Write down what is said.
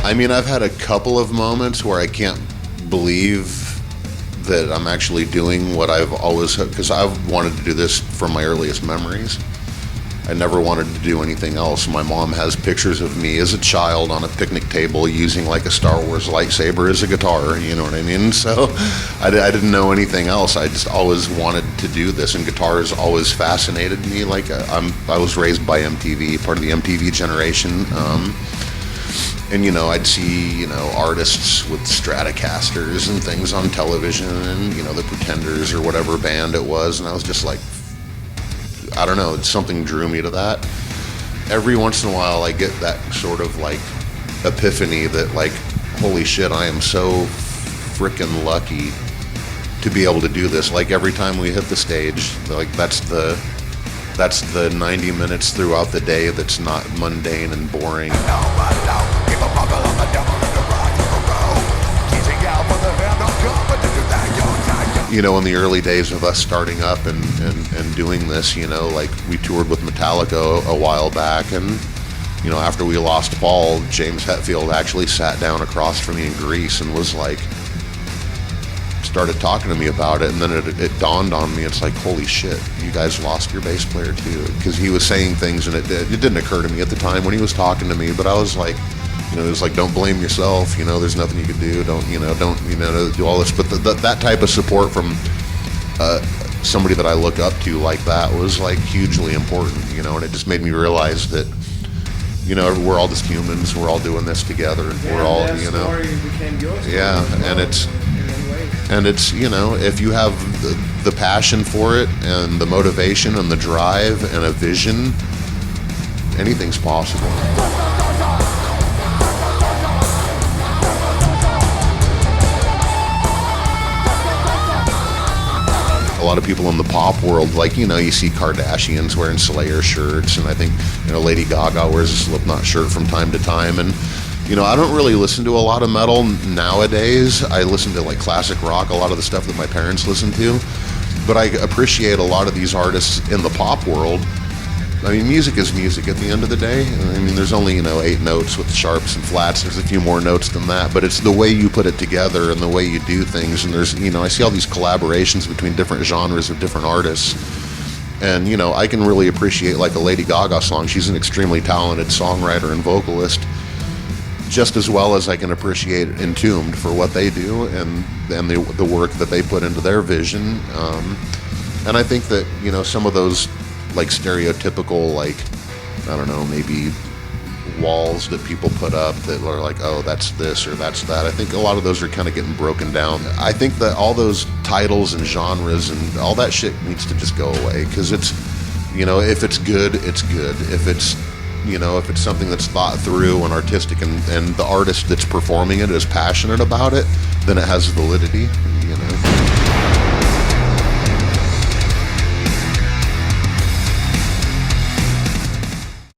I mean, I've had a couple of moments where I can't believe that I'm actually doing what I've always, because I've wanted to do this from my earliest memories. I never wanted to do anything else. My mom has pictures of me as a child on a picnic table using like a Star Wars lightsaber as a guitar, you know what I mean? So I didn't know anything else. I just always wanted to do this, and guitar has always fascinated me. Like I was raised by MTV, part of the MTV generation. And, you know, I'd see, you know, artists with Stratocasters and things on television and, you know, the Pretenders or whatever band it was. And I was just like, I don't know, something drew me to that. Every once in a while I get that sort of like epiphany that like, holy shit, I am so freaking lucky to be able to do this. Like every time we hit the stage, like that's the 90 minutes throughout the day that's not mundane and boring. You know, in the early days of us starting up and doing this, you know, like we toured with Metallica a while back, and, you know, after we lost Paul, James Hetfield actually sat down across from me in Greece and was like, started talking to me about it, and then it dawned on me, it's like, holy shit, you guys lost your bass player too, because he was saying things, and it didn't occur to me at the time when he was talking to me, but I was like, you know, it was like, don't blame yourself, you know, there's nothing you can do, don't do all this, but that type of support from somebody that I look up to like that was like hugely important, you know, and it just made me realize that, you know, we're all just humans, we're all doing this together, and we're all, you know, and it's, you know, if you have the passion for it and the motivation and the drive and a vision, anything's possible. A lot of people in the pop world, like, you know, you see Kardashians wearing Slayer shirts, and I think, you know, Lady Gaga wears a Slipknot shirt from time to time, and, you know, I don't really listen to a lot of metal nowadays. I listen to like classic rock, a lot of the stuff that my parents listen to, but I appreciate a lot of these artists in the pop world. I mean, music is music at the end of the day. I mean, there's only, you know, 8 notes with sharps and flats. There's a few more notes than that, but it's the way you put it together and the way you do things. And there's, you know, I see all these collaborations between different genres of different artists. And, you know, I can really appreciate like a Lady Gaga song. She's an extremely talented songwriter and vocalist, just as well as I can appreciate Entombed for what they do and the work that they put into their vision. And I think that, you know, some of those like stereotypical, like, I don't know, maybe walls that people put up that are like, oh, that's this or that's that. I think a lot of those are kind of getting broken down. I think that all those titles and genres and all that shit needs to just go away, because it's, you know, if it's good, it's good. If it's, you know, if it's something that's thought through and artistic and the artist that's performing it is passionate about it, then it has validity, you know.